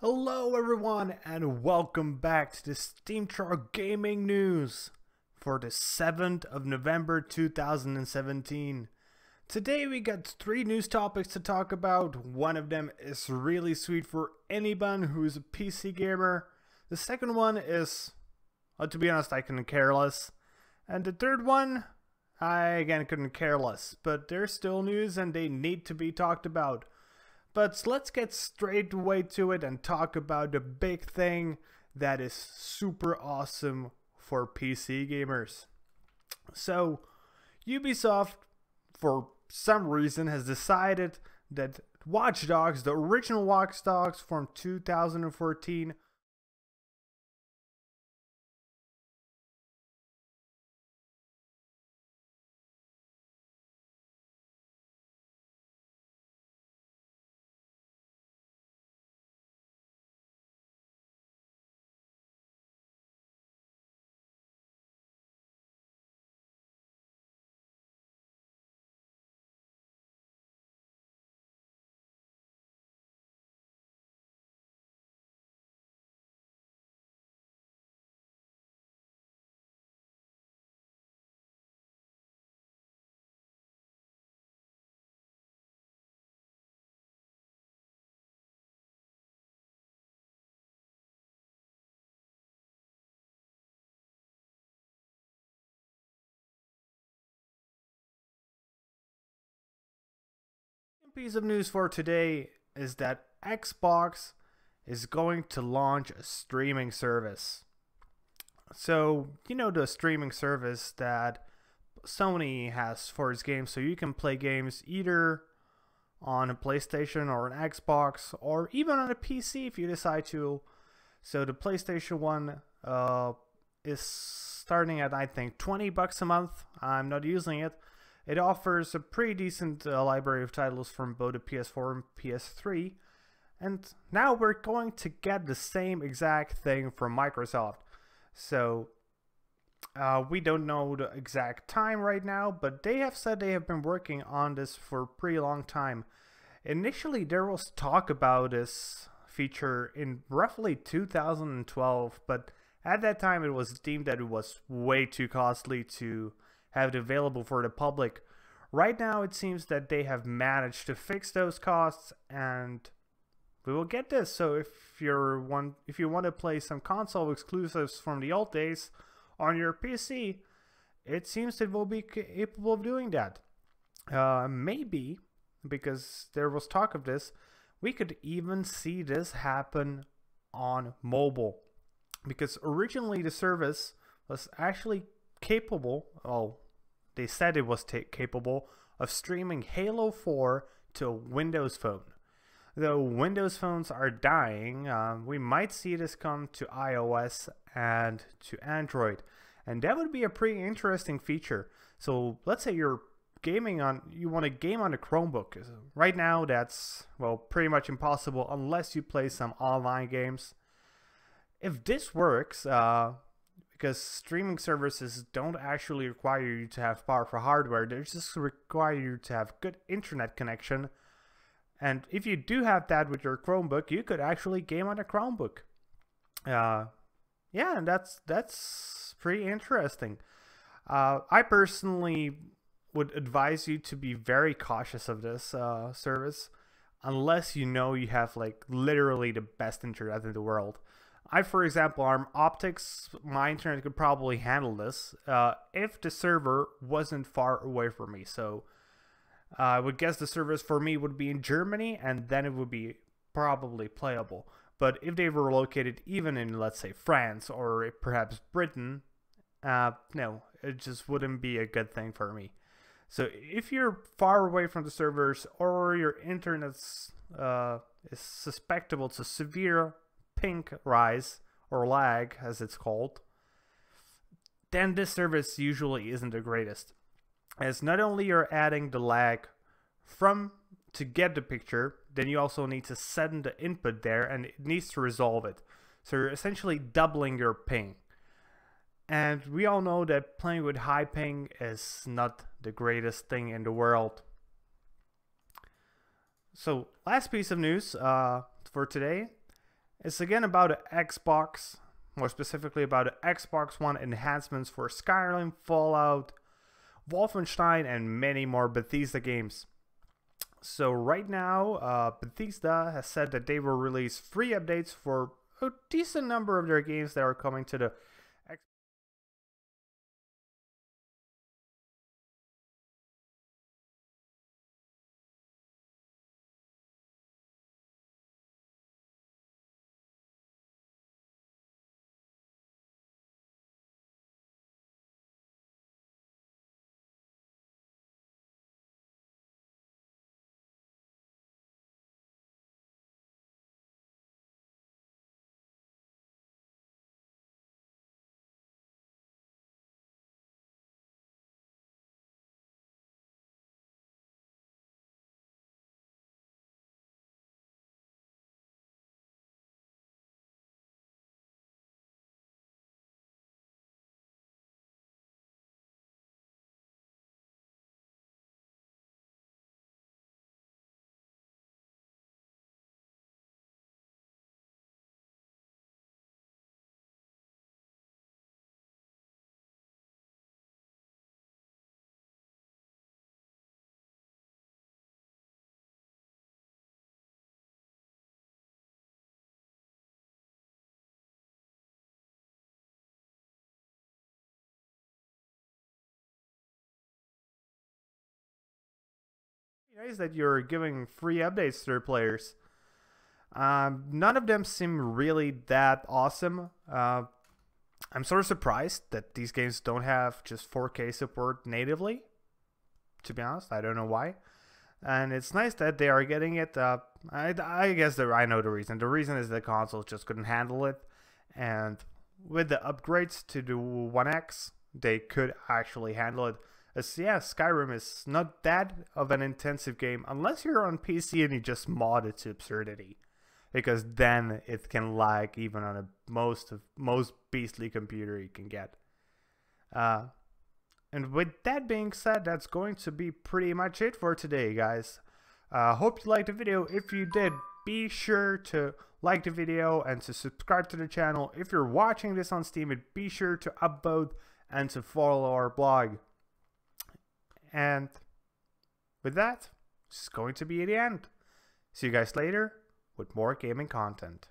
Hello everyone and welcome back to the SteamChart Gaming News for the 7th of November 2017. Today we got 3 news topics to talk about. One of them is really sweet for anyone who's a PC gamer. The second one is, to be honest, I couldn't care less. And the third one, I again couldn't care less. But they're still news and they need to be talked about. But let's get straight away to it and talk about the big thing that is super awesome for PC gamers. So, Ubisoft, for some reason, has decided that Watch Dogs, the original Watch Dogs from 2014, piece of news for today is that Xbox is going to launch a streaming service. So, you know, the streaming service that Sony has for its games, so you can play games either on a PlayStation or an Xbox or even on a PC if you decide to. So the PlayStation 1 is starting at, I think, $20 a month. I'm not using it. It offers a pretty decent library of titles from both the PS4 and PS3. And now we're going to get the same exact thing from Microsoft. So we don't know the exact time right now, but they have said they have been working on this for a pretty long time. Initially, there was talk about this feature in roughly 2012, but at that time it was deemed that it was way too costly to have it available for the public. Right now it seems that they have managed to fix those costs and we will get this. So if you want to play some console exclusives from the old days on your PC, it seems it will be capable of doing that. Maybe, because there was talk of this, we could even see this happen on mobile. Because originally the service was actually capable, they said it was capable of streaming Halo 4 to a Windows phone. Though Windows phones are dying, we might see this come to iOS and to Android. And that would be a pretty interesting feature. So let's say you want to game on a Chromebook. Right now that's, well, pretty much impossible unless you play some online games. If this works, because streaming services don't actually require you to have powerful hardware, they just require you to have good internet connection. And if you do have that with your Chromebook, you could actually game on a Chromebook. Yeah, and that's pretty interesting. I personally would advise you to be very cautious of this service, unless you know you have like literally the best internet in the world. For example, on Optics, my internet could probably handle this if the server wasn't far away from me. So I would guess the service for me would be in Germany, and then it would be probably playable. But if they were located even in, let's say, France or perhaps Britain, no, it just wouldn't be a good thing for me. So if you're far away from the servers or your internet is susceptible to severe ping rise or lag, as it's called, then this service usually isn't the greatest. As not only you're adding the lag to get the picture, then you also need to send the input there and it needs to resolve it. So you're essentially doubling your ping. And we all know that playing with high ping is not the greatest thing in the world. So last piece of news for today is again about the Xbox, more specifically about the Xbox One enhancements for Skyrim, Fallout, Wolfenstein, and many more Bethesda games. So right now, Bethesda has said that they will release free updates for a decent number of their games that are coming to the Xbox. Nice that you're giving free updates to their players. None of them seem really that awesome. I'm sort of surprised that these games don't have just 4K support natively. To be honest, I don't know why. And it's nice that they are getting it. I guess I know the reason. The reason is the consoles just couldn't handle it, and with the upgrades to the One X, they could actually handle it. As yeah, Skyrim is not that of an intensive game unless you're on PC and you just mod it to absurdity, because then it can lag even on a most beastly computer you can get. And with that being said, that's going to be pretty much it for today, guys. Hope you liked the video. If you did, be sure to like the video and to subscribe to the channel. If you're watching this on Steam, be sure to upvote and to follow our blog. And with that, this is going to be the end. See you guys later with more gaming content.